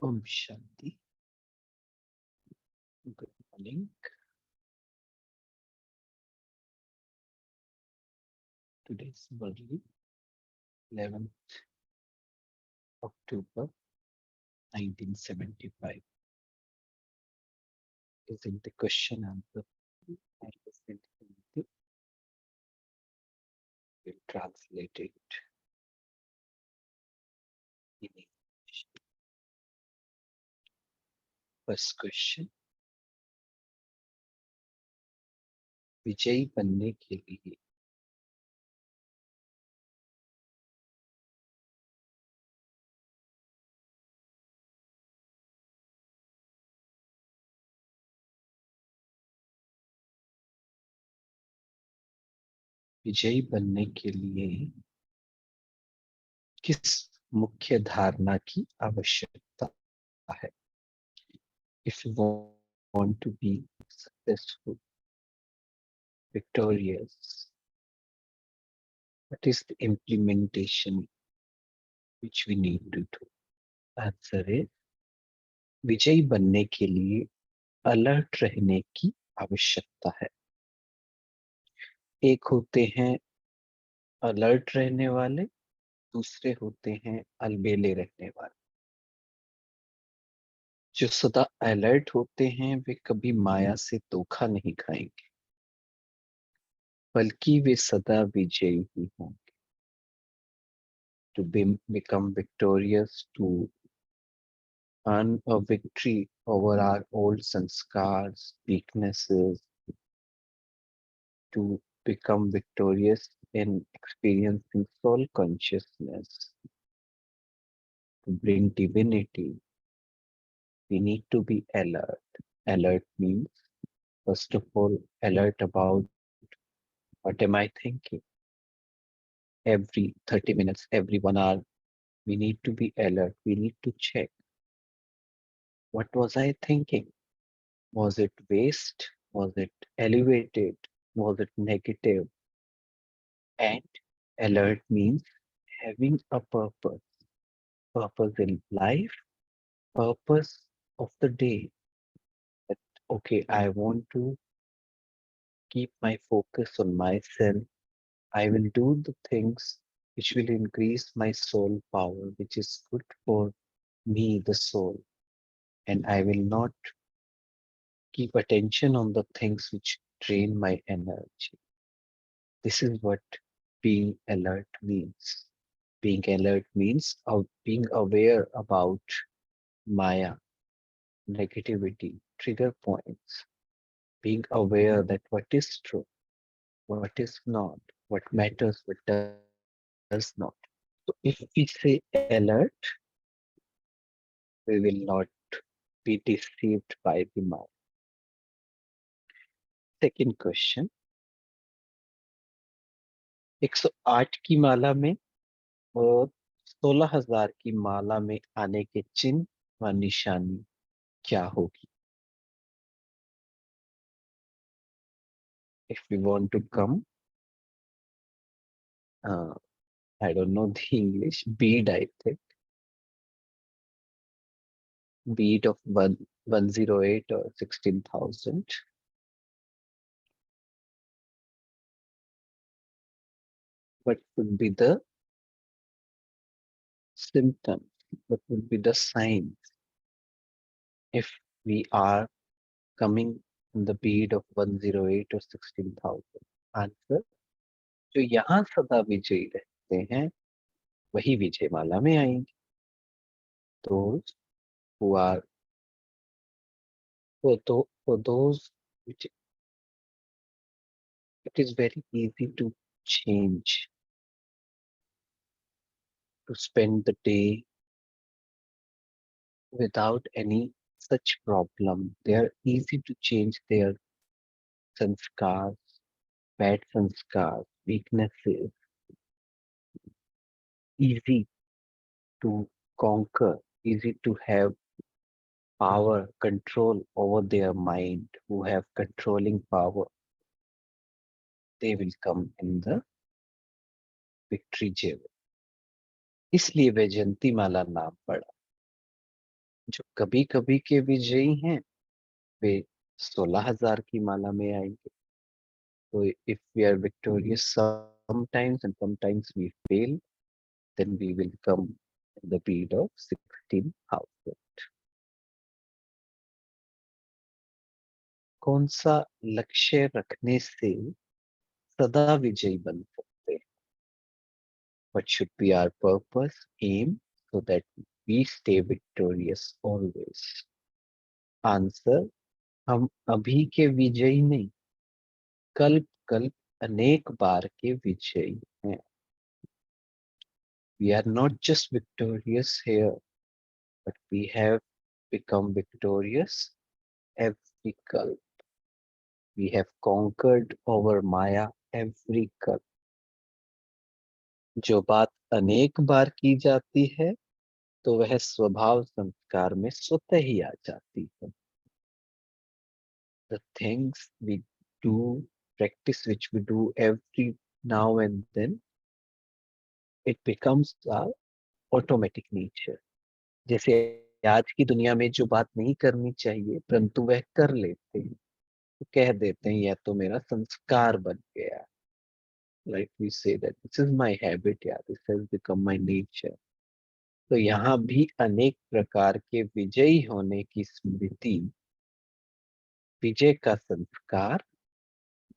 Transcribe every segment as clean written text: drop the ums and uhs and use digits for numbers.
Om Shanti. Good morning. Today's Murli, 11th October 1975. Is in the question answer. I will translate it in English. First question. विजयी बनने के लिए विजयी बनने के लिए किस मुख्य धारणा की आवश्यकता है? If you want to be successful, victorious, what is the implementation which we need to do? Answer is विजयी बनने के लिए अलर्ट रहने की आवश्यकता है। एक होते हैं अलर्ट रहने वाले, दूसरे होते हैं अलबेले रहने वाले। जो सदा अलर्ट होते हैं वे कभी माया से धोखा नहीं खाएंगे, बल्कि वे सदा विजयी ही होंगे। To become victorious, to earn a victory over our old sanskars, weaknesses, to become victorious in experiencing soul consciousness, to bring divinity, we need to be alert. Alert means, first of all, alert about what am I thinking. Every 30 minutes, every 1 hour, we need to be alert. We need to check. What was I thinking? Was it waste? Was it elevated? Was it negative? And alert means having a purpose. Purpose in life, purpose of the day. That, okay, I want to keep my focus on myself. I will do the things which will increase my soul power, which is good for me, the soul. And I will not keep attention on the things which drain my energy. This is what being alert means. Being alert means being aware about Maya, negativity, trigger points, being aware that what is true, what is not, what matters, what does not. So if we say alert, we will not be deceived by the mind. Second question, 108 की माला में और 16,000 की माला में आने के चिन्ह व निशानी क्या होगी? If we want to come, I don't know the English, bead, I think. Bead of 108 or 16,000. What would be the symptoms? What would be the signs if we are coming in the bead of 108 or 16,000? Answer, जो यहाँ सदा विजयी रहते हैं वही विजय माला में आएंगे. Those who are for those which it is very easy to change, to spend the day without any such problem. They are easy to change their sanskars, bad sanskars, weaknesses, easy to conquer, easy to have power, control over their mind, who have controlling power. They will come in the victory journey. इसलिए वैजयंती माला नाम पड़ा. जो कभी कभी के विजयी हैं वे 16,000 की माला में आएंगे. So if we are victorious sometimes and sometimes we fail, then we will come in the beat of 16,000. कौन सा लक्ष्य रखने से सदा विजयी बन सकते हैं? What should be our purpose, aim, so that we stay victorious always? Answer, हम अभी के विजयी नहीं, कल्प कल्प अनेक बार के विजयी हैं. We are not just victorious here, but we have become victorious every kalp. We have conquered over Maya every kalp. जो बात अनेक बार की जाती है तो वह स्वभाव संस्कार में स्वतः ही आ जाती है. The things we do, practice which we do every now and then, it becomes our automatic nature. जैसे आज की दुनिया में जो बात नहीं करनी चाहिए परंतु वह कर लेते हैं, तो कह देते हैं यह तो मेरा संस्कार बन गया. Like we say that this is my habit, yeah, this has become my nature. तो यहाँ भी अनेक प्रकार के विजयी होने की स्मृति विजय का संस्कार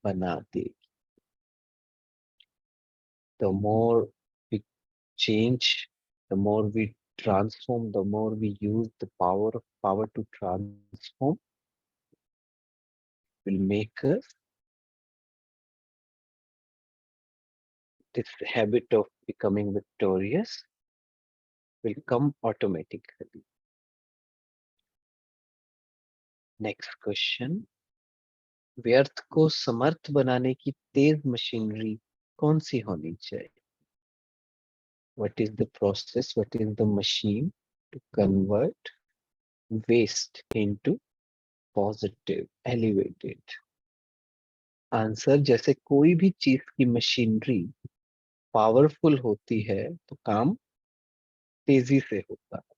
बना देगी. The more we change, the more we transform, the more we use the power to transform, will make us this habit of becoming victorious will come automatically. Next question. व्यर्थ को समर्थ बनाने की तेज मशीनरी कौन सी होनी चाहिए? What is the process? What is the machine to convert waste into positive, elevated? Answer, जैसे कोई भी चीज की मशीनरी पावरफुल होती है तो काम तेजी से होता है.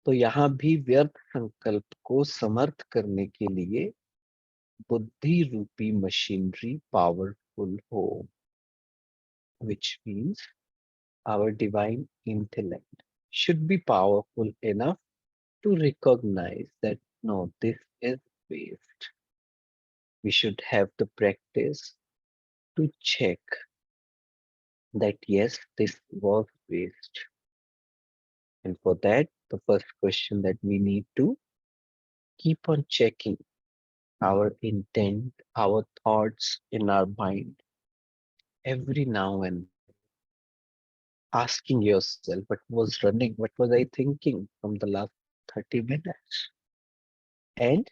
तो यहाँ भी व्यर्थ संकल्प को समर्थ करने के लिए बुद्धि रूपी मशीनरी पावरफुल हो, which means our divine intellect should be powerful enough to recognize that no, this is waste. We should have the practice to check that yes, this was waste. And for that, the first question that we need to keep on checking our intent, our thoughts in our mind every now and asking yourself what was running, what was I thinking from the last 30 minutes? And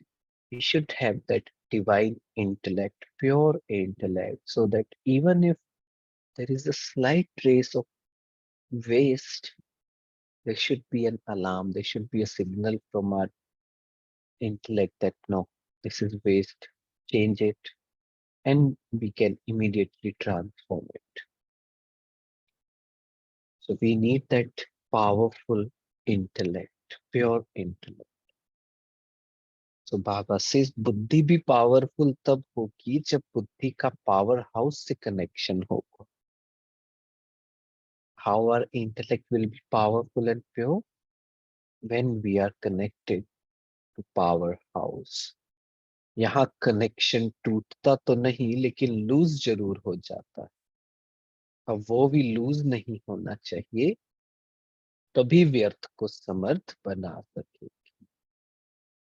we should have that divine intellect, pure intellect, so that even if there is a slight trace of waste, there should be an alarm, there should be a signal from our intellect that no, this is waste, change it, and we can immediately transform it. So we need that powerful intellect, pure intellect. So Baba says बुद्धि भी powerful तब होगी जब बुद्धि का power house से connection होगा. How our intellect will be powerful and pure? When we are connected to powerhouse. यहाँ कनेक्शन टूटता तो नहीं लेकिन लूज जरूर हो जाता है. अब वो भी लूज नहीं होना चाहिए, तभी व्यर्थ को समर्थ बना सके.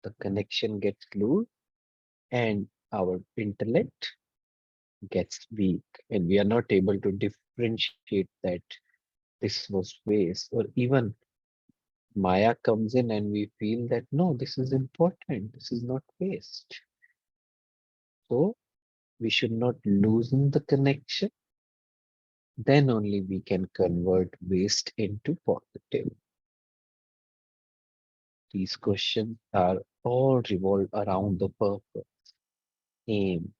The connection gets loose and our intellect gets weak and we are not able to differentiate that this was waste, or even Maya comes in and we feel that no, this is important, this is not waste. So we should not loosen the connection. Then only we can convert waste into positive. These questions are all revolved around the purpose, aim.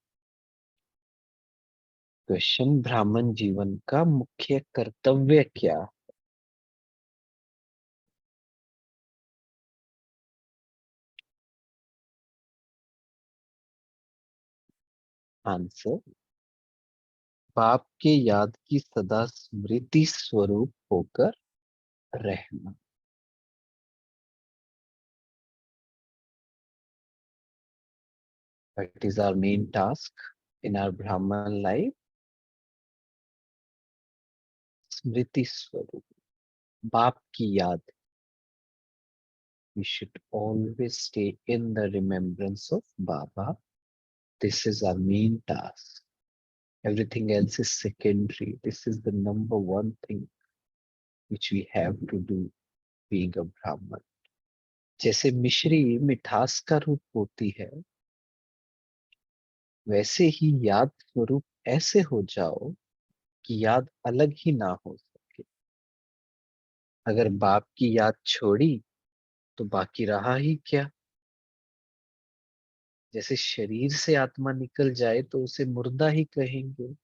Question, ब्राह्मण जीवन का मुख्य कर्तव्य क्या? Answer, बाप के याद की सदा स्मृति स्वरूप होकर रहना. That is our main task in our Brahman life. स्मृति स्वरूप, बाप की याद. We should always stay in the remembrance of Baba. This is our main task. Everything else is secondary. This is the number one thing which we have to do being a Brahman. जैसे मिश्री मिठास का रूप होती है, वैसे ही याद स्वरूप ऐसे हो जाओ कि याद अलग ही ना हो सके. अगर बाप की याद छोड़ी तो बाकी रहा ही क्या. जैसे शरीर से आत्मा निकल जाए तो उसे मुर्दा ही कहेंगे,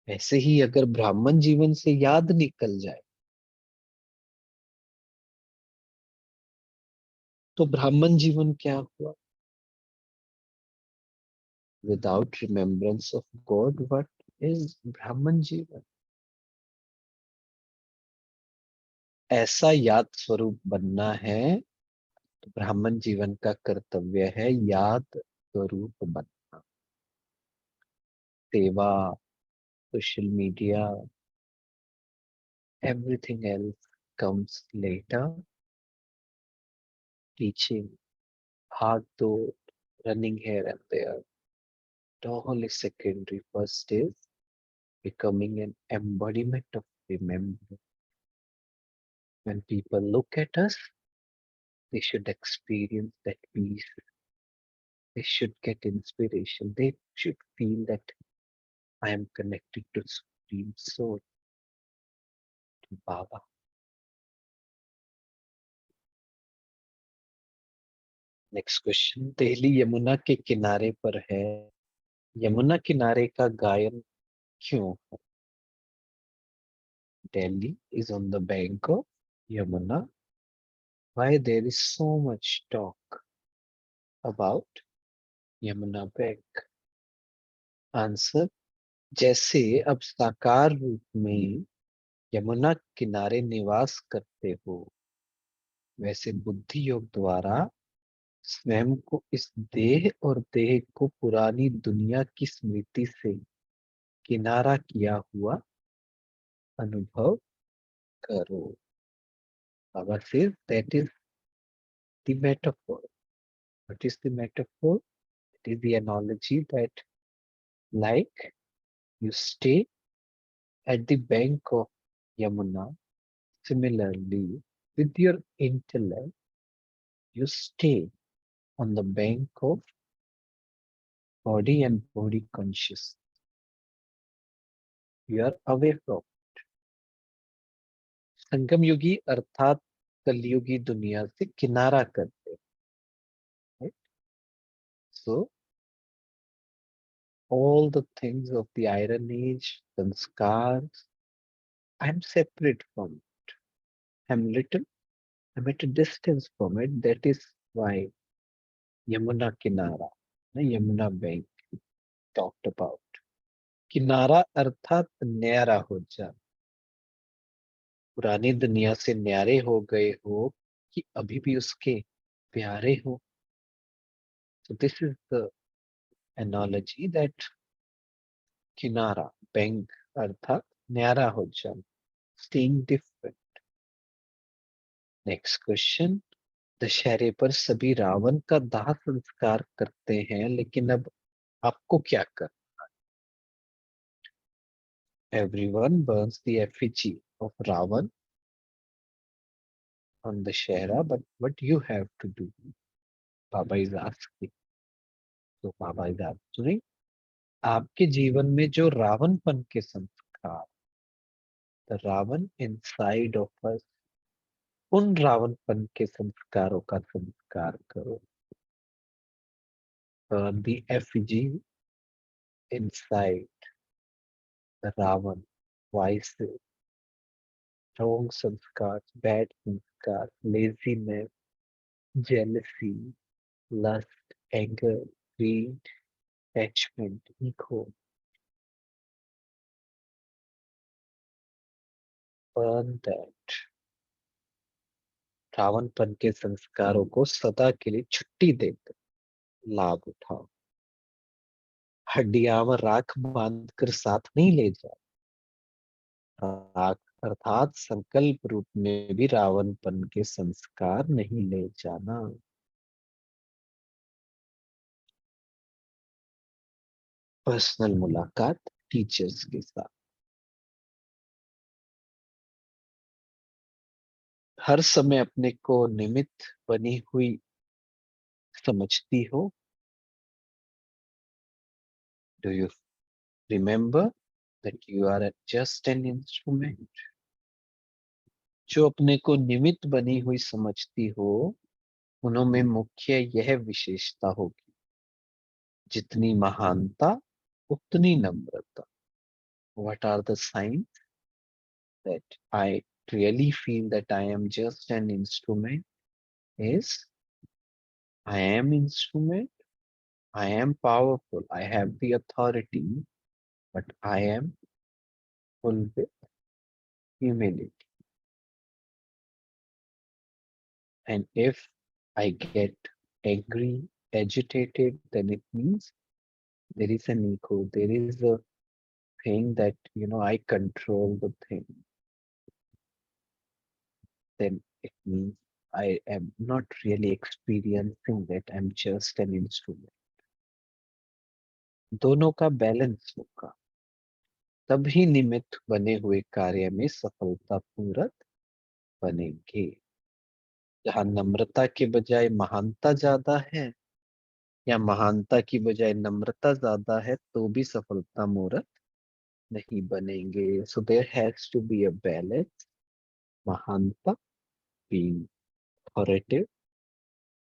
ऐसे ही अगर ब्राह्मण जीवन से याद निकल जाए तो ब्राह्मण जीवन क्या हुआ. Without remembrance of God what is ब्राह्मण जीवन. ऐसा याद स्वरूप बनना है तो ब्राह्मण जीवन का कर्तव्य है याद स्वरूप बनना. सेवा, social media, everything else comes later. Teaching, भाग दौड़, running here and there, all is secondary. First is becoming an embodiment of remembrance. When people look at us, they should experience that peace. They should get inspiration. They should feel that I am connected to Supreme Soul, to Baba. Next question, Delhi Yamuna के किनारे पर है, यमुना किनारे का गायन क्यों है. Delhi is on the bank of Yamuna. Why there is so much talk about Yamuna bank. Answer, जैसे अब साकार रूप में यमुना किनारे निवास करते हो, वैसे बुद्धि योग द्वारा स्वयं को इस देह और देह को पुरानी दुनिया की स्मृति से किनारा किया हुआ अनुभव करो. Baba says that is the metaphor. What is the metaphor? It is the analogy that like you stay at the bank of Yamuna. Similarly, with your intellect, you stay on the bank of body and body conscious. You are away from संगम युगी अर्थात कलयुगी दुनिया से किनारा करते. Right? So all the things of the Iron Age, sanskars, I'm separate from it. I'm at a distance from it. That is why Yamuna Kinara, Yamuna Bank talked about. किनारा अर्थात न्यारा हो जा. पुरानी दुनिया से न्यारे हो गए हो कि अभी भी उसके प्यारे हो. So this is the analogy that किनारा बैंक अर्थात न्यारा हो जा, staying different. नेक्स्ट क्वेश्चन, दशहरे पर सभी रावण का दाह संस्कार करते हैं, लेकिन अब आपको क्या कर. Everyone burns the effigy of Ravan on the Shahra, but what you have to do? Baba is asking. So Baba is answering. आपके जीवन में जो रावणपन के संस्कार, the Ravan inside of us, उन रावणपन के संस्कारों का संस्कार करो. Burn the effigy inside the Ravan, vices, wrong sanskars, bad sanskars, laziness, jealousy, lust, anger, greed, attachment, ego, burn that. रावणपन के संस्कारों को सदा के लिए छुट्टी दे दो, लाभ उठाओ। हड्डियां में राख बांध कर साथ नहीं ले जाओ। राख अर्थात संकल्प रूप में भी रावणपन के संस्कार नहीं ले जाना। पर्सनल मुलाकात टीचर्स के साथ। हर समय अपने को निमित्त बनी हुई समझती हो। Do you remember that you are just an instrument? जो अपने को निमित्त बनी हुई समझती हो, उनमें मुख्य यह विशेषता होगी, जितनी महानता उतनी नम्रता। What are the signs that I really feel that I am just an instrument? Is I am instrument, I am powerful, I have the authority, but I am full with humility. And if I get angry, agitated, then it means there is an ego, there is a thing that, I control the thing. Then it means I am not really experiencing that I'm just an instrument. दोनों का balance होगा, तभी निमित्त बने हुए कार्य में सफलतापूर्वक बनेंगे। जहाँ नम्रता के बजाय महानता ज्यादा है, या महानता की बजाय नम्रता ज्यादा है, तो भी सफलता मूर्त नहीं बनेंगे। So there has to be a balance. महानता, being authoritative,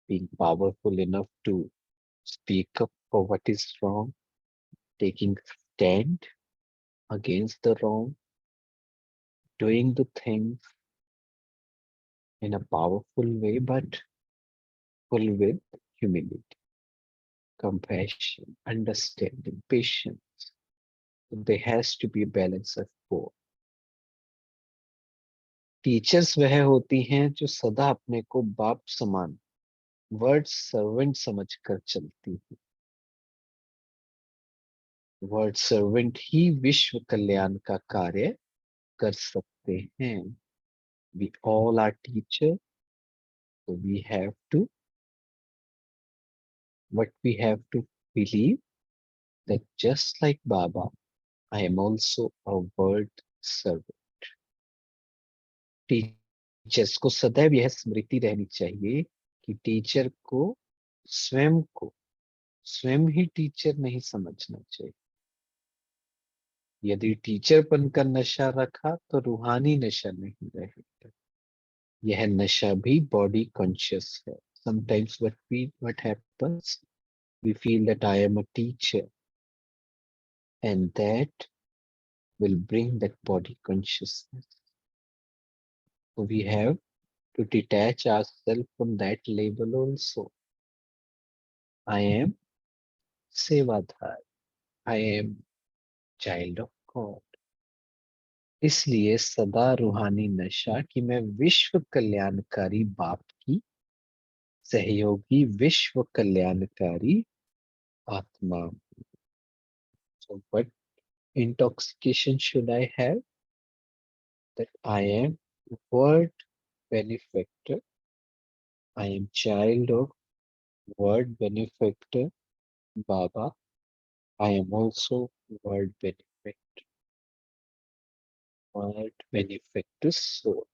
being powerful enough to speak up for what is wrong, taking stand against the wrong, doing the things in a powerful way, but full with humility, compassion, understanding, patience. There has to be a balance of both. Teachers वह होती हैं जो सदा अपने को बाप समान, word servant समझकर चलती है। वर्ड सर्वेंट ही विश्व कल्याण का कार्य कर सकते हैं। We all are teachers, so we have to believe that just like Baba, I am also a word servant. Teachers को सदैव यह स्मृति रहनी चाहिए कि टीचर को स्वयं ही टीचर नहीं समझना चाहिए। यदि टीचरपन का नशा रखा तो रूहानी नशा नहीं रहेगा। यह नशा भी बॉडी कॉन्शियस है। Sometimes what happens, we feel that I am a teacher, and that will bring that body consciousness. So we have to detach ourselves from that label also. I am सेवाधार, I am child of God. इसलिए सदा रूहानी नशा कि मैं विश्व कल्याणकारी बाप की सहयोगी, विश्व कल्याणकारी आत्मा। So what intoxication should I have? That I am word benefactor, I am child of word benefactor Baba, I am also word benefactor soul.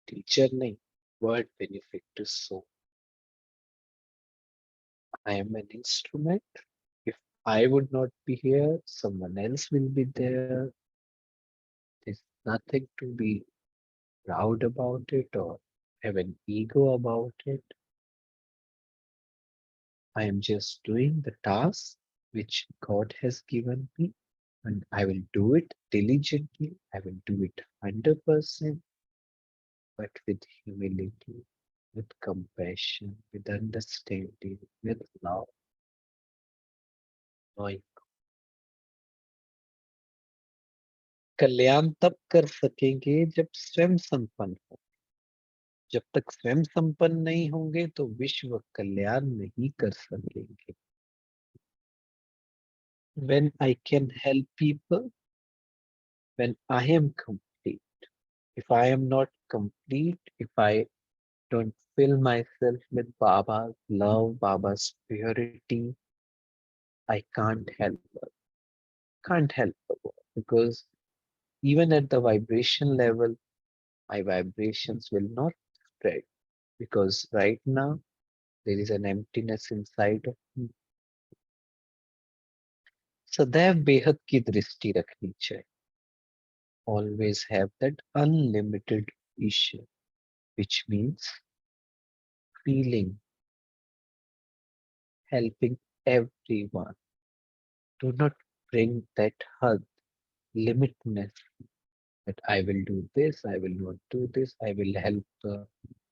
Teacher नहीं, word benefactor soul. I am an instrument. If I would not be here, someone else will be there. There's nothing to be proud about it or have an ego about it. I am just doing the task which God has given me, and I will do it diligently. I will do it 100%, but with humility, with compassion, with understanding, with love. और कल्याण तब कर सकेंगे जब स्वयं संपन्न हो। जब तक स्वयं संपन्न नहीं होंगे तो विश्व कल्याण नहीं कर सकेंगे। When I can help people, when I am complete. If I am not complete, if I don't fill myself with Baba's love, Baba's purity, I can't help the world, because even at the vibration level, my vibrations will not spread, because right now there is an emptiness inside of me. सदैव बेहद की दृष्टि रखनी चाहिए. Always have that unlimited vision, which means feeling, helping everyone. Do not bring that hug, limitness, that I will do this, I will not do this, I will help the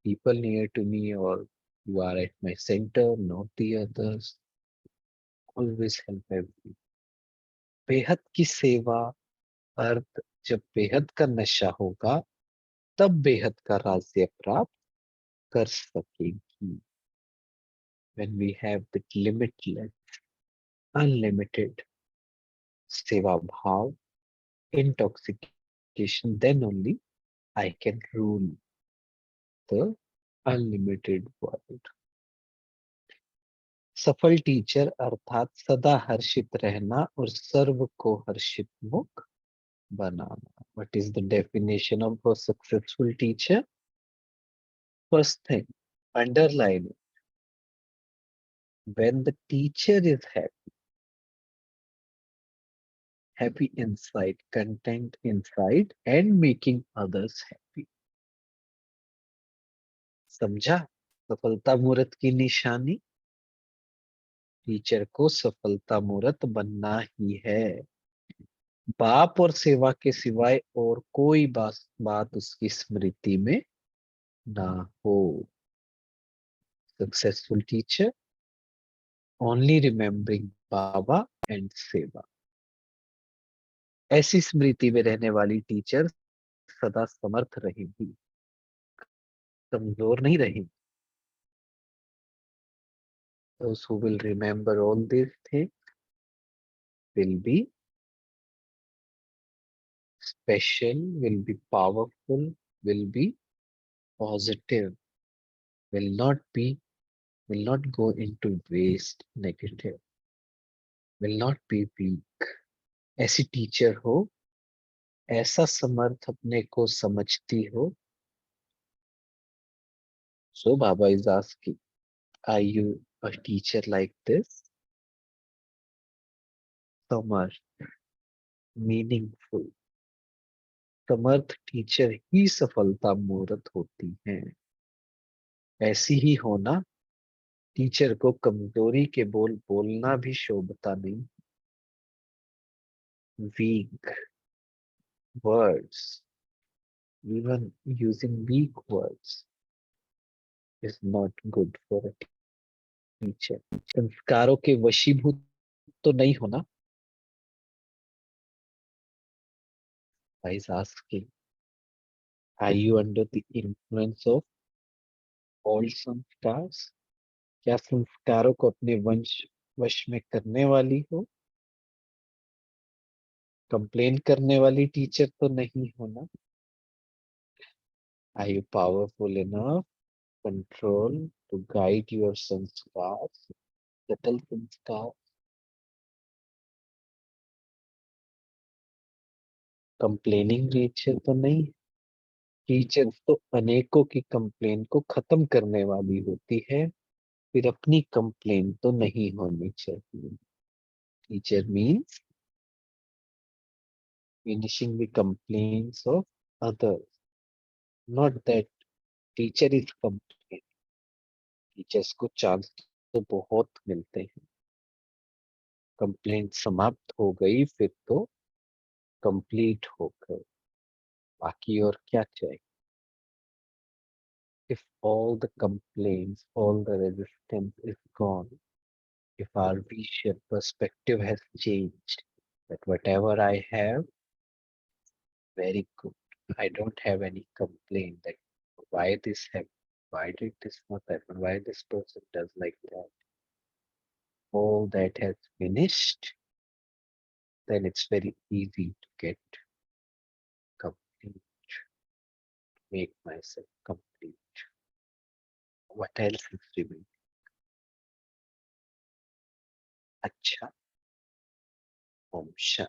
people near to me, or you are at my center, not the others. Always help everyone. बेहद की सेवा अर्थ, जब बेहद का नशा होगा तब बेहद का राज्य प्राप्त कर सकेगी. When we have that limitless, unlimited seva bhav, intoxication, then only I can rule the unlimited world. सफल टीचर अर्थात सदा हर्षित रहना और सर्व को हर्षित मुख बनाना. What is the definition of a successful teacher? First thing, underline it. When the teacher is happy, happy inside, content inside, and making others happy. समझा? सफलता मूर्त की निशानी. टीचर को सफलता मूर्त बनना ही है. बाप और सेवा के सिवाय और कोई बात उसकी स्मृति में ना हो. Successful teacher only remembering Baba and सेवा. ऐसी स्मृति में रहने वाली टीचर सदा समर्थ रहेगी, कमजोर नहीं रहेगी. Those who will remember all these things will be special, will be powerful, will be positive, will not go into waste, negative, will not be weak. ऐसी टीचर हो, ऐसा समर्थ अपने को समझती हो. So Baba is asking, are you a teacher like this? समर्थ, meaningful. समर्थ teacher ही सफलता मूर्त होती हैं. ऐसी ही होना. टीचर को कमजोरी के बोल बोलना भी शोभता नहीं. Weak words, even using weak words is not good for a teacher. संस्कारों के वशीभूत तो नहीं होना. I is asking, are you under the influence of all संस्कार्स? क्या संस्कारों को अपने वश में करने वाली हो? कंप्लेन करने वाली टीचर तो नहीं होना. Are you powerful enough control to guide your sanskars, subtle sanskar? Complaining teacher तो नहीं. टीचर्स तो अनेकों की कंप्लेन को खत्म करने वाली होती है, फिर अपनी कंप्लेन तो नहीं होनी चाहिए. Teacher means finishing the complaints of others, not that teacher is complain. Teachers को चांस तो बहुत मिलते हैं. कंप्लेंट समाप्त हो गई फिर तो कंप्लीट हो गए, बाकी और क्या चाहिए. If all the complaints, all the resistance is gone, if our vision perspective has changed, that whatever I have, very good. I don't have any complaint that why this happened, why did this not happen, why this person does like that. All that has finished, then it's very easy to get complete, make myself complete. What else is remaining? Acha, Om Shanti.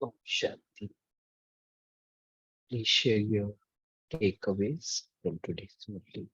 Om Shanti. Please share your takeaways from today's Murli.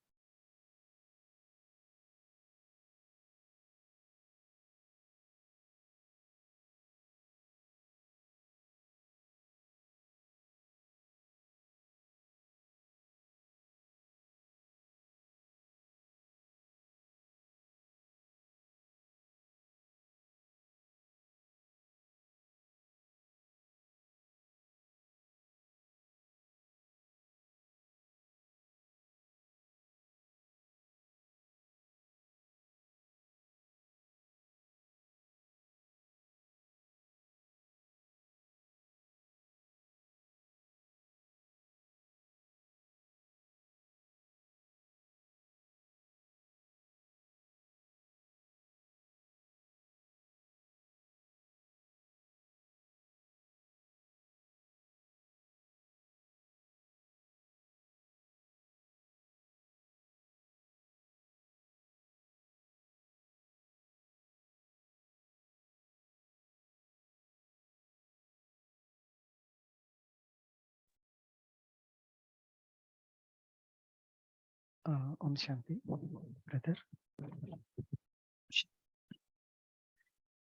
Om Shanti, brother.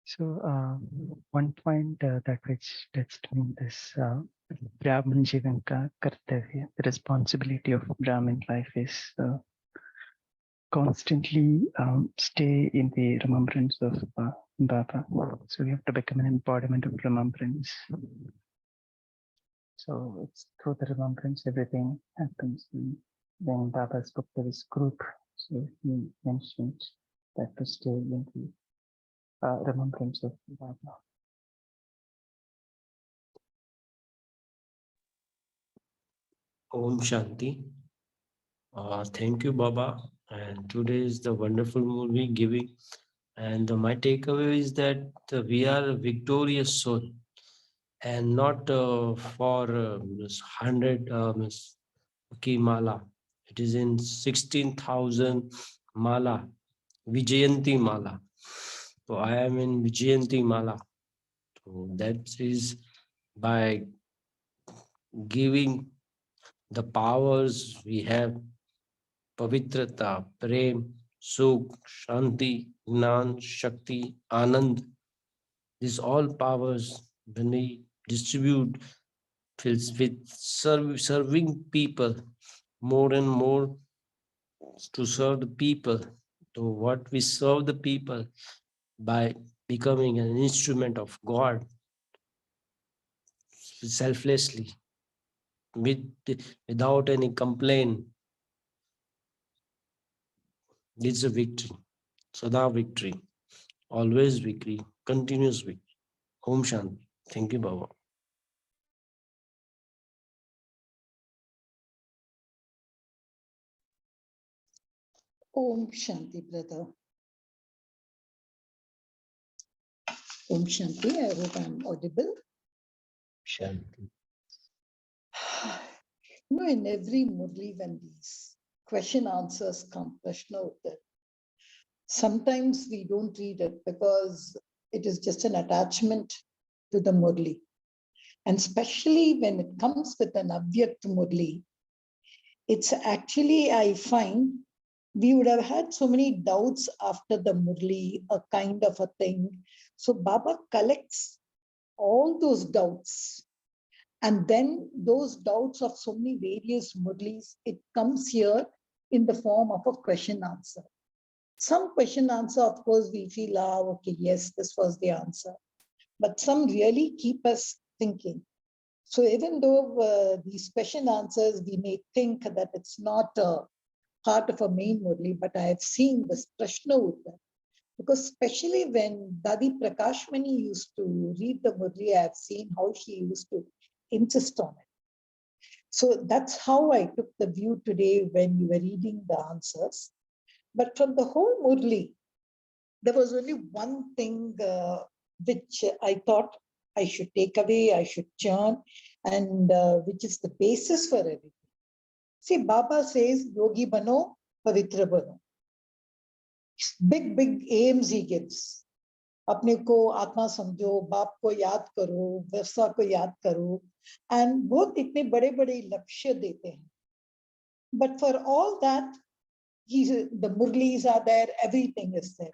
So, one point that which touched me is Brahman Jivan ka kartavya. The responsibility of Brahmin life is constantly stay in the remembrance of Baba. So we have to become an embodiment of remembrance. So it's through the remembrance everything happens. And when Baba spoke to his group, so he mentioned that to stay in the remembrance of Baba. Om Shanti. Thank you, Baba. And today is the wonderful movie giving. And my takeaway is that we are a victorious soul and not for this 100 ki mala. It is in 16,000 mala, Vijayanti mala. So I am in Vijayanti mala. So that is by giving the powers we have, Pavitrata, Prem, Sukh, Shanti, Gnan, Shakti, Anand. These all powers, when we distribute, fills with serving people more and more to serve the people. So what we serve the people by becoming an instrument of God selflessly, with, without any complaint, It's a victory. Sada victory. Always victory. Continuous victory. Om Shanti. Thank you, Baba. Om Shanti, brother. Om Shanti. I hope I'm audible. Shanti. In every Murli, when these question answers come, Prashna Uttar, sometimes we don't read it because it is just an attachment to the Murli. And especially when it comes with an Avyakt Murli, it's actually, I find, we would have had so many doubts after the Murli, a kind of a thing. So Baba collects all those doubts. And then those doubts of so many various Murlis, it comes here in the form of a question answer. Some question answer, of course, we feel, okay, yes, this was the answer. But some really keep us thinking. So even though these question answers, we may think that it's not a part of a main Murli, but I have seen this Prashna Uttar. Because especially when Dadi Prakashmani used to read the Murli, I have seen how she used to insist on it. So that's how I took the view today when you were reading the answers. But from the whole Murli, there was only one thing which I thought I should take away, I should churn, and which is the basis for everything. See, Baba says, Yogi Bano, Pavitra Bano. Big, big aims he gives. अपने को आत्मा समझो, बाप को याद करो, वर्षा को याद करो, and बहुत इतने बड़े बड़े लक्ष्य देते हैं. But for all that, the Murlis are there, everything is there.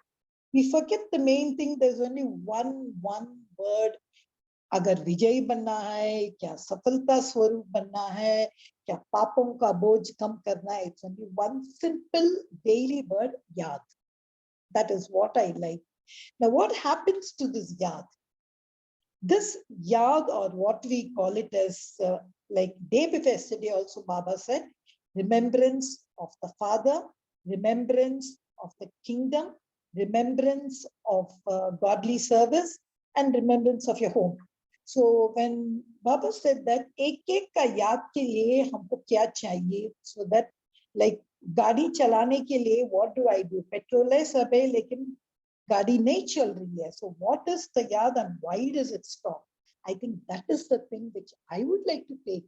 We forget the main thing. There's only one word. अगर विजयी बनना है, क्या सफलता स्वरूप बनना है, क्या पापों का बोझ कम करना है, it's only one simple daily word, याद. That is what I like. Now, what happens to this yad? This yad, or what we call it as, like day before yesterday also Baba said, remembrance of the Father, remembrance of the kingdom, remembrance of godly service, and remembrance of your home. So when Baba said that, ek ka yaad ke liye humko kya chahiye, so that like गाड़ी चलाने के लिए what do I do? Petrol है सब है, लेकिन गाड़ी नहीं चल रही है. So what is the yad and why does it stop? I think that is the thing which I would like to take,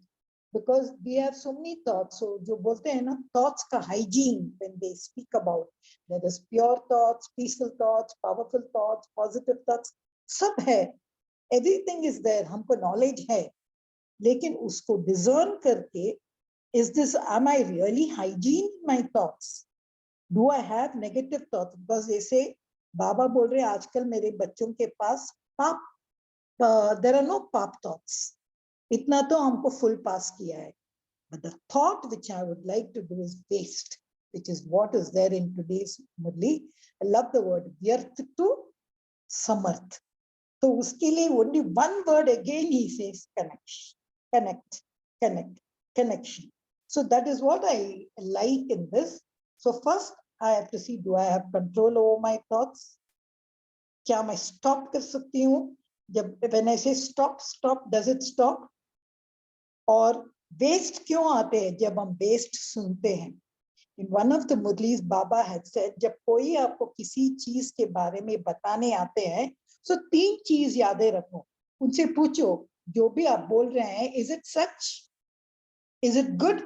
because we have so many thoughts. So जो बोलते हैं ना, thoughts का hygiene, when they speak about, there is pure thoughts, peaceful thoughts, powerful thoughts, positive thoughts, सब है. Everything is there. हमको knowledge है, लेकिन उसको discern करके, is this, am I really hygiene in my thoughts? Do I have negative thoughts? Because they say, Baba बोल रहे आजकल मेरे बच्चों के पास पाप, there are no pap thoughts. इतना तो हमको full pass किया है. But the thought which I would like to do is waste, which is what is there in today's Murli. I love the word vyarth to samarth. So uske liye only one word again he says, connection, connect, connect, connection. So that is what I like in this. So first I have to see, do I have control over my thoughts? क्या मैं stop कर सकती हूँ? जब when I say stop, does it stop? और waste क्यों आते हैं जब हम waste सुनते हैं? In one of the Murlis, Baba had said, जब कोई आपको किसी चीज के बारे में बताने आते हैं, so 3 चीज यादें रखो. उनसे पूछो, जो भी आप बोल रहे हैं, is it such? Is it good?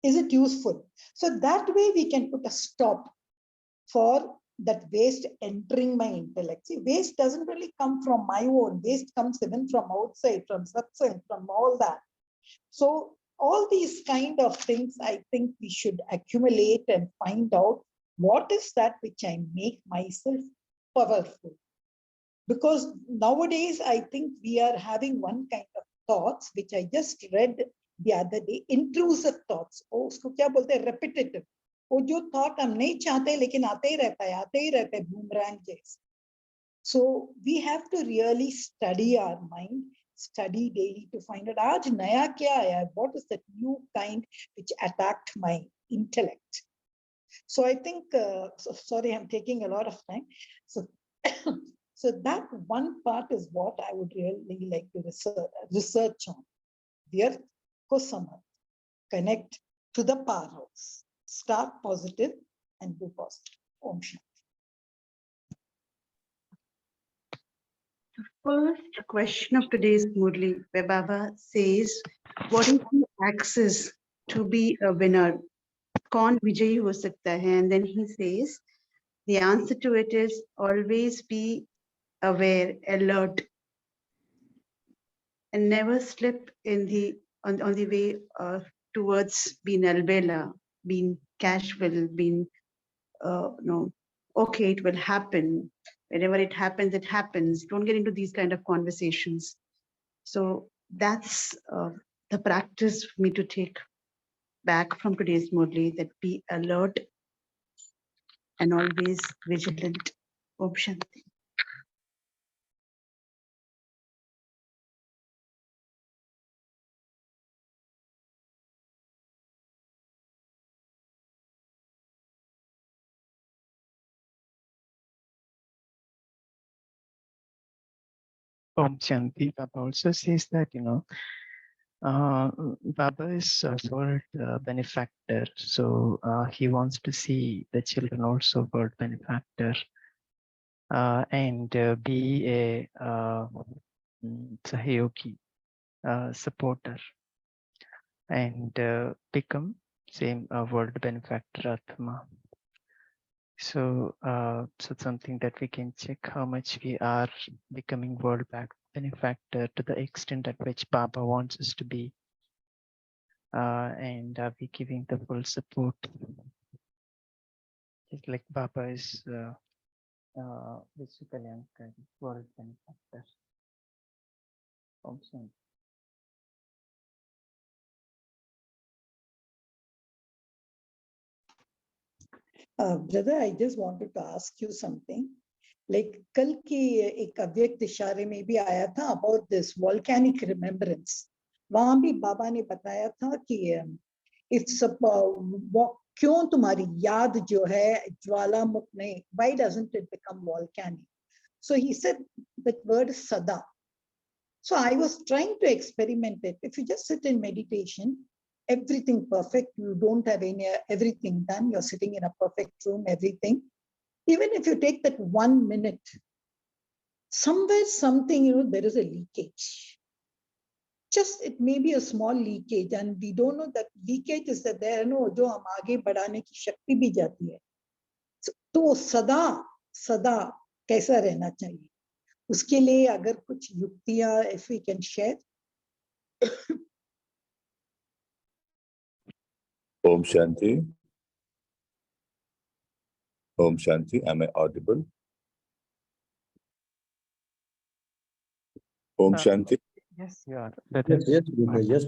Is it useful? So that way we can put a stop for that waste entering my intellect. See, waste doesn't really come from my own. Waste comes even from outside, from satsang, from all that. So all these kind of things, I think we should accumulate and find out what is that which I make myself powerful. Because nowadays, I think we are having one kind of thoughts, which I just read the other day, intrusive thoughts. Oh, usko kya bolte hain? Repetitive. वो जो thought हम नहीं चाहते लेकिन आते ही रहता है boomerang जैसे. So we have to really study our mind, study daily to find out आज नया क्या आया, what is that new kind which attacked my intellect. So I think, sorry, I'm taking a lot of time. So, so that one part is what I would really like to research on. Dear Kosama, connect to the powerhouse. Start positive and do positive. Om Shanti. First question of today's Murli, where Baba says, what is the access to be a winner? Kaun Vijayi ho sakta hai? And then he says, the answer to it is always be aware, alert, and never slip in the on the way towards being albela, being casual, being no, okay, it will happen. Whenever it happens, it happens. Don't get into these kind of conversations. So that's the practice for me to take back from today's Murli, that be alert and always vigilant. Om Shanti. Om Shanti. Baba also says that, Baba is world benefactor. So he wants to see the children also world benefactor and be a Sahayogi, supporter, and become same world benefactor Atma. So, so something that we can check how much we are becoming world benefactor to the extent at which Baba wants us to be, and are we giving the full support? Just like Baba is basically world benefactor. Om Shanti. Brother, I just wanted to ask you something. Like कल की एक अव्यक्त इशारे में भी आया था about this volcanic remembrance. वहां भी बाबा ने बताया था कि it's क्यों तुम्हारी याद जो है ज्वालामुख नहीं, why doesn't it become volcanic? So he said that word sada. So I was trying to experiment it. If you just sit in meditation, everything perfect, you don't have everything done, you're sitting in a perfect room, everything. Even if you take that 1 minute, somewhere something, there is a leakage. Just it may be a small leakage, and we don't know that leakage is that there, जो हम आगे बढ़ाने की शक्ति भी जाती है. तो सदा कैसा रहना चाहिए? उसके लिए अगर कुछ युक्तियां, if we can share. Om Shanti. Om Shanti. Am I audible? Om Shanti. Yes, you are. Yes.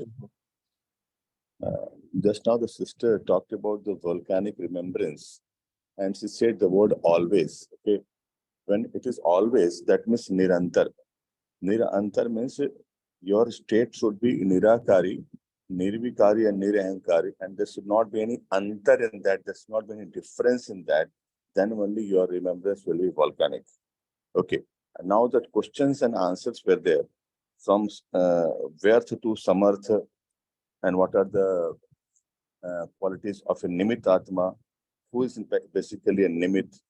Just now the sister talked about the volcanic remembrance, and she said the word always. Okay, when it is always, that means nirantar. Nirantar means your state should be nirakari, nirvikari, and nirahankari, and there should not be any antar in that. There should not be any difference in that. Then only your remembrance will be volcanic. Okay. And now that questions and answers were there, from Vyarth to Samartha, and what are the qualities of a Nimit Atma, who is in fact basically a Nimit,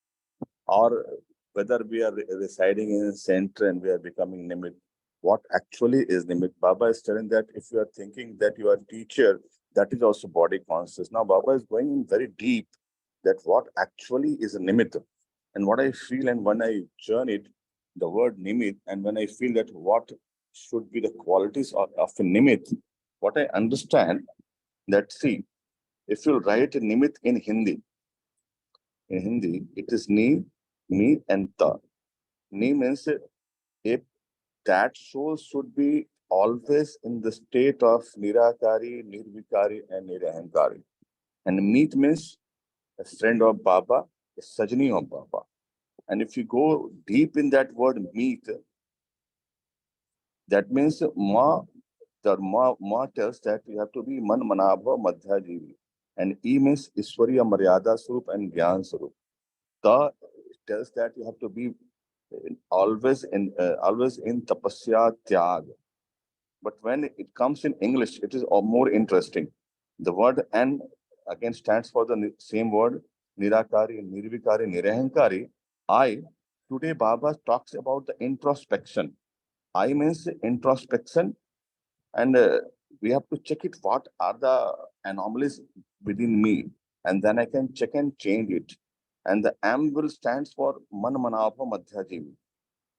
or whether we are residing in the center and we are becoming Nimit. What actually is Nimit? Baba is telling that if you are thinking that you are a teacher, that is also body conscious. Now Baba is going in very deep that what actually is a Nimit. And what I feel, and when I journeyed the word Nimit, and when I feel that what should be the qualities of a Nimit, what I understand that, see, if you write Nimit in Hindi, it is Ni, Me, and Ta. Ni means if that soul should be always in the state of Nirakari, Nirvikari, and Nirahankari. And Meet means a friend of Baba, a Sajani of Baba. And if you go deep in that word meet, that means Ma tells that you have to be Man Manabha Madhyajivi. And E means Ishwariya Maryada Swarup and Gyan Swarup. The tells that you have to be always in tapasya tyag. But when it comes in English, it is more interesting. The word N again stands for the same word, Nirakari, Nirvikari, Nirahankari. I, today Baba talks about the introspection. I means introspection, and we have to check it. What are the anomalies within me? And then I can check and change it. And the M will stands for Man Manapa Madhyajivi.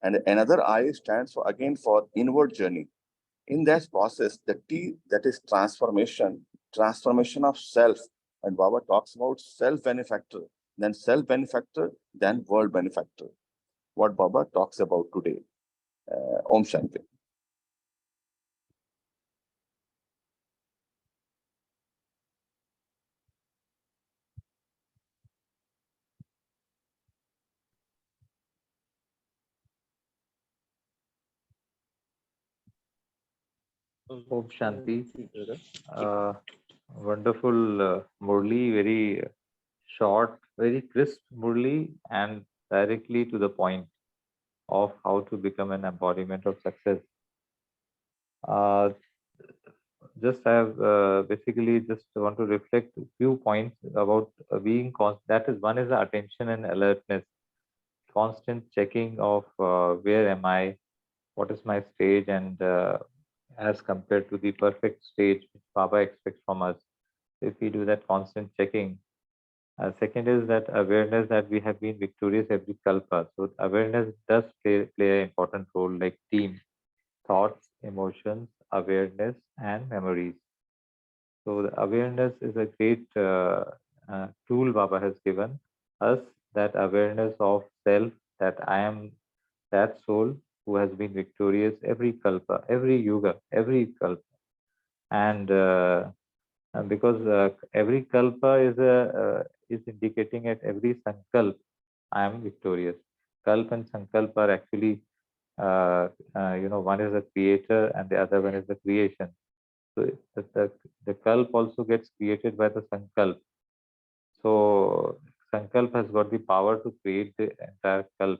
And another I stands for again for inward journey. In that process, the T, that is transformation of self. And Baba talks about self-benefactor, then self-benefactor, then world benefactor. What Baba talks about today. Om Shanti. Om Shanti. Wonderful Murli, very short, very crisp Murli, and directly to the point of how to become an embodiment of success. Just have basically just want to reflect a few points about being constant. That is, one is the attention and alertness, constant checking of where am I, what is my stage, and as compared to the perfect stage which Baba expects from us. If we do that constant checking. Second is that awareness that we have been victorious every kalpa. So awareness does play an important role, like team, thoughts, emotions, awareness, and memories. So the awareness is a great tool Baba has given us, that awareness of self, that I am that soul who has been victorious every kalpa, every yuga, every kalpa. And because every kalpa is indicating at every sankalp, I am victorious. Kalp and sankalp are actually, one is the creator and the other one is the creation. So the kalp also gets created by the sankalp. So sankalp has got the power to create the entire kalp,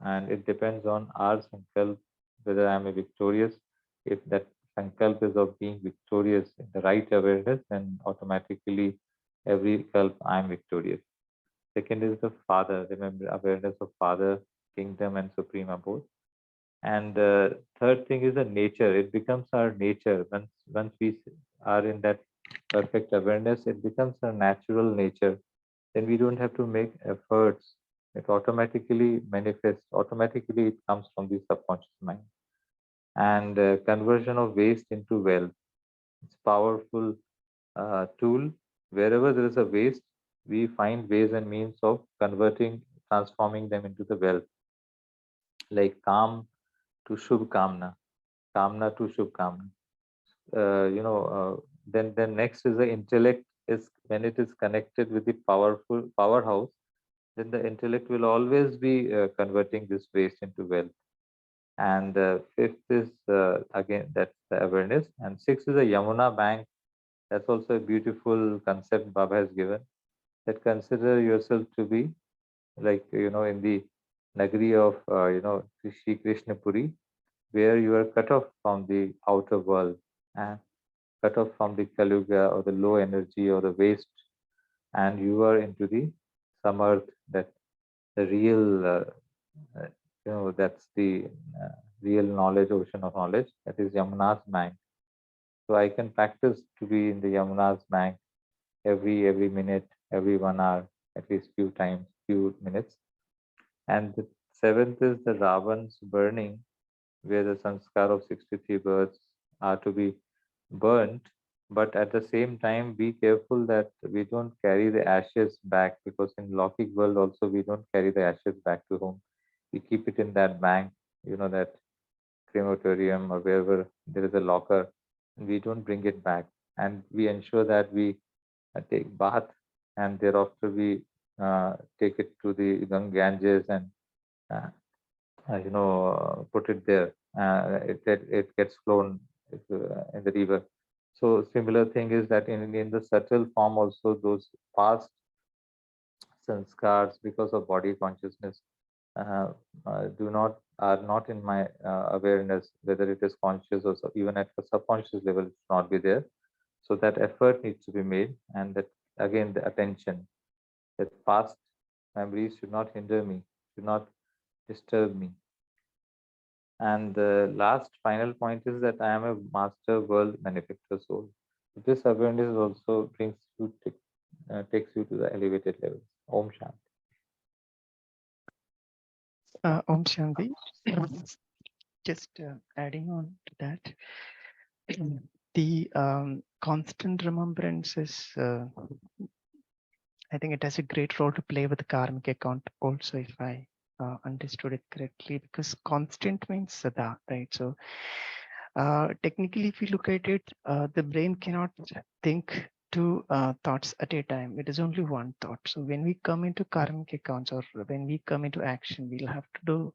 and it depends on our sankalp whether I am a victorious. If that sankalp is of being victorious in the right awareness, then automatically every kalp I am victorious. Second is the Father. Remember, awareness of Father, Kingdom, and Supreme Abode. And third thing is the nature. It becomes our nature. Once we are in that perfect awareness, it becomes our natural nature. Then we don't have to make efforts. It automatically manifests. Automatically, it comes from the subconscious mind. And conversion of waste into wealth. It's a powerful tool. Wherever there is a waste, we find ways and means of converting, transforming them into the wealth. Like calm to Shubh Kamna, Kamna to Shubh Kamna. Then next is the intellect. Is when it is connected with the powerful powerhouse, then the intellect will always be converting this waste into wealth. And fifth is again, that's the awareness. And sixth is the Yamuna bank. That's also a beautiful concept Baba has given. That consider yourself to be like, in the Nagari of, Sri Krishna Puri, where you are cut off from the outer world and cut off from the Kaluga or the low energy or the waste, and you are into the Samarth, that the real, that's the real knowledge, ocean of knowledge, that is Yamuna's bank. So I can practice to be in the Yamuna's bank every minute, every 1 hour, at least few times, few minutes. And the seventh is the Ravan's burning, where the sanskar of 63 births are to be burnt. But at the same time, be careful that we don't carry the ashes back, because in Lokik world also we don't carry the ashes back to home. We keep it in that bank, that crematorium or wherever there is a locker, and we don't bring it back. And we ensure that we take bath, and thereafter we take it to the Ganges and put it there. It gets flown in the river. So similar thing is that in the subtle form also, those past sanskars because of body consciousness uh, are not in my awareness, whether it is conscious or even at a subconscious level, it should not be there. So that effort needs to be made, and that again the attention, that past memories should not hinder me, should not disturb me. And the last final point is that I am a master world manifestor soul. This awareness also takes you to the elevated levels. Om Shanti. Om Shanti. Just adding on to that, the constant remembrance is, I think it has a great role to play with the karmic account also, if I understood it correctly, because constant means sada, right? So technically, if you look at it, the brain cannot think two thoughts at a time. It is only one thought. So when we come into karmic accounts, or when we come into action, we'll have to do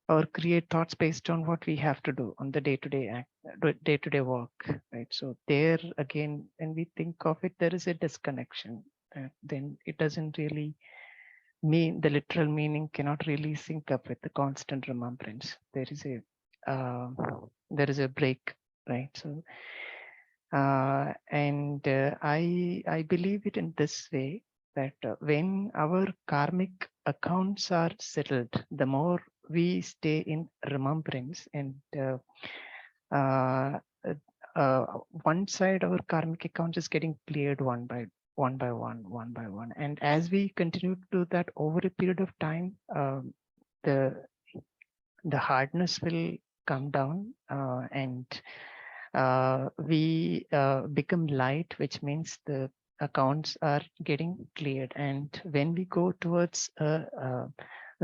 or create thoughts based on what we have to do on the day-to-day work, right? So there again, when we think of it, there is a disconnection. Then it doesn't really mean, the literal meaning cannot really sync up with the constant remembrance. There is a break, right? So I believe it in this way, that when our karmic accounts are settled, the more we stay in remembrance, and one side our karmic account is getting cleared one by one. And as we continue to do that over a period of time, the hardness will come down, and we become light, which means the accounts are getting cleared. And when we go towards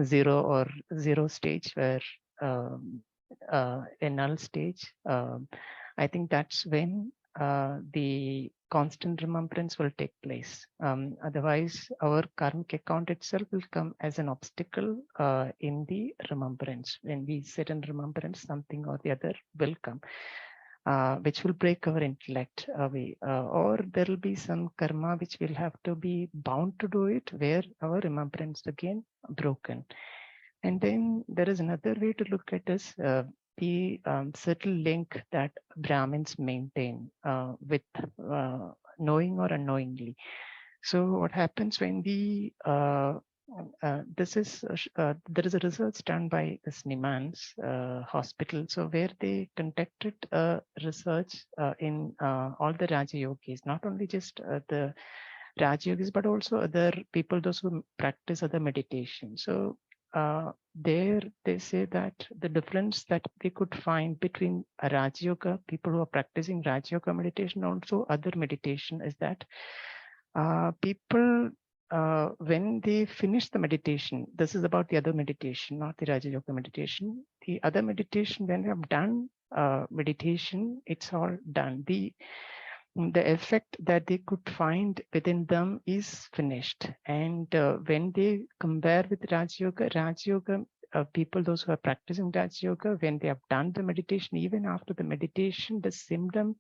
zero or zero stage, where a null stage, I think that's when the constant remembrance will take place. Otherwise, our karmic account itself will come as an obstacle in the remembrance. When we sit in remembrance, something or the other will come, which will break our intellect away, or there will be some karma which will have to be bound to do it, where our remembrance again broken. And then there is another way to look at this, the subtle link that Brahmins maintain with knowing or unknowingly. So what happens when we there is a research done by this Niman's hospital, so where they conducted research in all the Rajyogis, not only just the Rajyogis, but also other people, those who practice other meditation. So there they say that the difference that they could find between a Rajyoga, people who are practicing Rajyoga meditation, also other meditation, is that people, when they finish the meditation, this is about the other meditation, not the Raja Yoga meditation. The other meditation, when they have done meditation, it's all done. The effect that they could find within them is finished. And when they compare with Raj Yoga, people, those who are practicing Raj Yoga, when they have done the meditation, even after the meditation, the symptom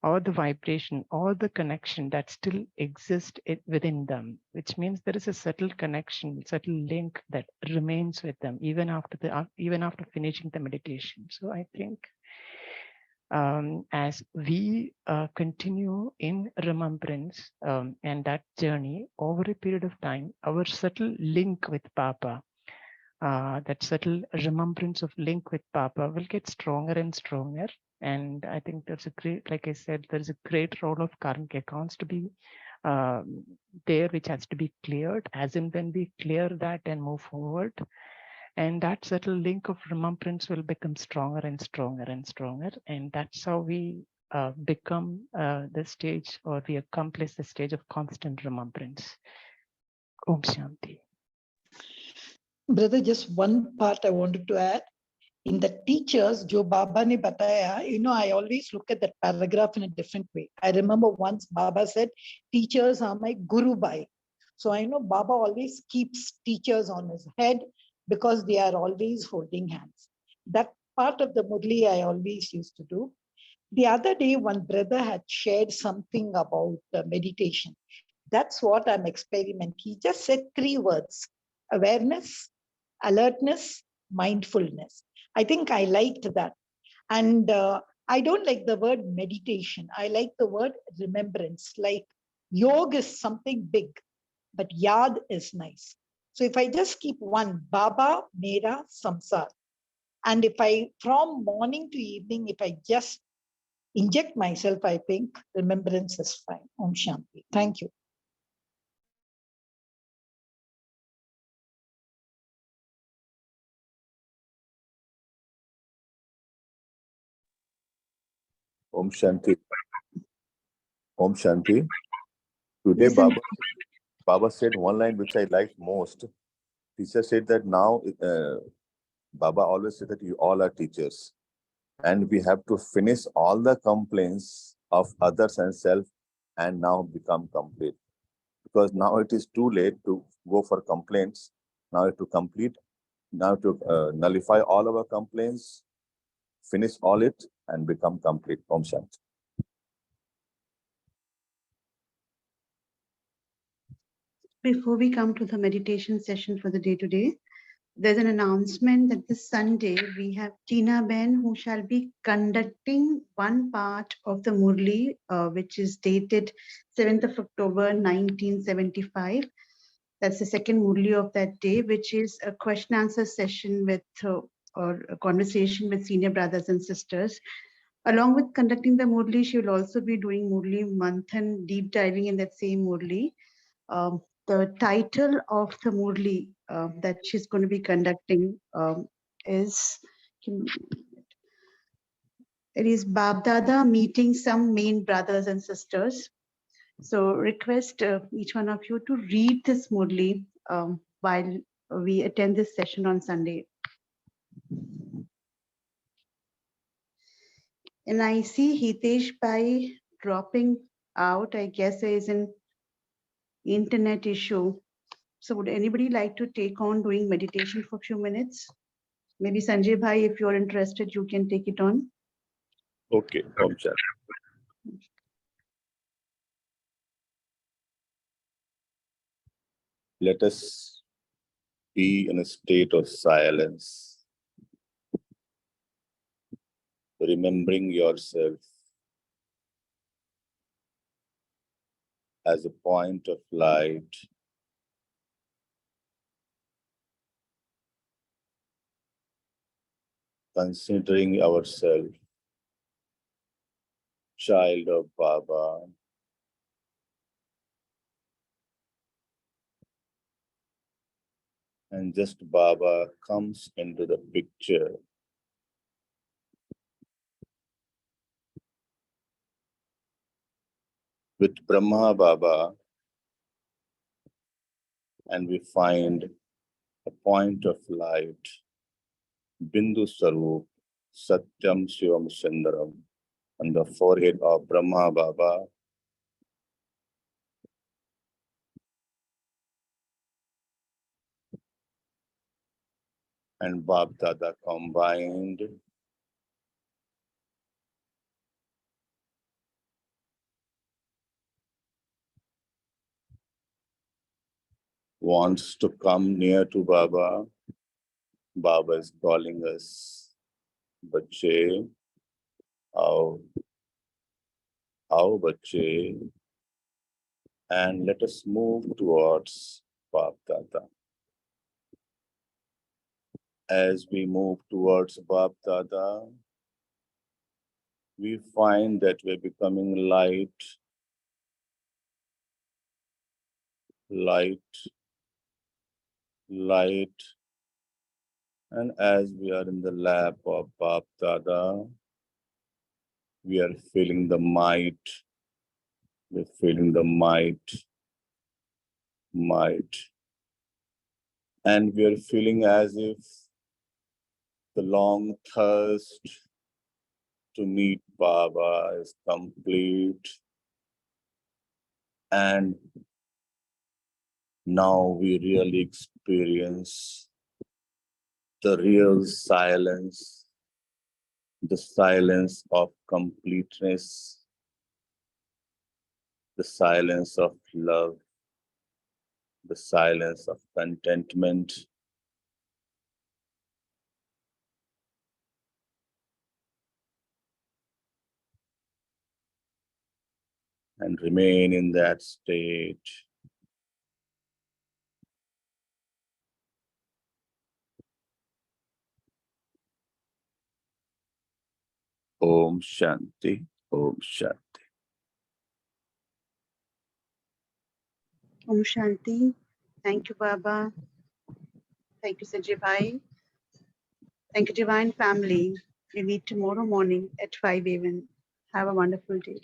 or the vibration or the connection that still exists within them, which means there is a subtle connection, subtle link that remains with them even after finishing the meditation. So I think as we continue in remembrance and that journey over a period of time, our subtle link with Papa, that subtle remembrance of link with Papa will get stronger and stronger. And I think there's a great, like I said, there's a great role of karmic accounts to be there, which has to be cleared, as in when we clear that and move forward. And that subtle link of remembrance will become stronger and stronger and stronger. And that's how we become the stage, or we accomplish the stage of constant remembrance. Om Shanti. Brother, just one part I wanted to add. In the teachers, Jo Baba ne bataya, I always look at that paragraph in a different way. I remember once Baba said, teachers are my Guru Bhai. So I know Baba always keeps teachers on his head because they are always holding hands. That part of the Murli I always used to do. The other day, one brother had shared something about meditation. That's what I'm experimenting. He just said 3 words: awareness, alertness, mindfulness. I think I liked that. And I don't like the word meditation. I like the word remembrance. Like yoga is something big, but yad is nice. So if I just keep one, Baba, Mera, Samsar, and if I, from morning to evening, if I just inject myself, I think remembrance is fine. Om Shanti. Thank you. Om Shanti. Om Shanti. Today, Listen. Baba said one line which I liked most. Teacher said that now, Baba always said that you all are teachers. And we have to finish all the complaints of others and self and now become complete. Because now it is too late to go for complaints. Now to complete, now to nullify all our complaints, finish all it and become complete. Om Shanti. Before we come to the meditation session for the day today, there's an announcement that this Sunday we have Tina Ben, who shall be conducting one part of the Murli, which is dated 7th of October 1975. That's the second Murli of that day, which is a question answer session with or a conversation with senior brothers and sisters. Along with conducting the Murli, she will also be doing Murli Manthan, deep diving in that same Murli. The title of the Murli that she's going to be conducting is, it is Babdada meeting some main brothers and sisters. So request each one of you to read this Murli while we attend this session on Sunday. And I see Hitesh Pai dropping out. I guess there is an internet issue. So would anybody like to take on doing meditation for a few minutes? Maybe Sanjay Bhai, if you're interested, you can take it on. Okay, Om Shanti. Let us be in a state of silence, remembering yourself as a point of light, considering ourselves child of Baba, and just Baba comes into the picture. With Brahma Baba, and we find a point of light, Bindu Sarup, Satyam Shivam Sundaram, on the forehead of Brahma Baba. And Bab Dada combined wants to come near to Baba. Baba is calling us, Bache, Aao, Aao Bache, and let us move towards Bab Dada. As we move towards Bab Dada, we find that we're becoming light, light, light. And as we are in the lap of Bab Dada, we are feeling the might. We're feeling the might. And we are feeling as if the long thirst to meet Baba is complete. And now we really experience the real silence, the silence of completeness, the silence of love, the silence of contentment, and remain in that state. Om Shanti, Om Shanti. Om Shanti. Thank you, Baba. Thank you, Sanjay Bhai. Thank you, Divine Family. We meet tomorrow morning at 5 a.m. Have a wonderful day.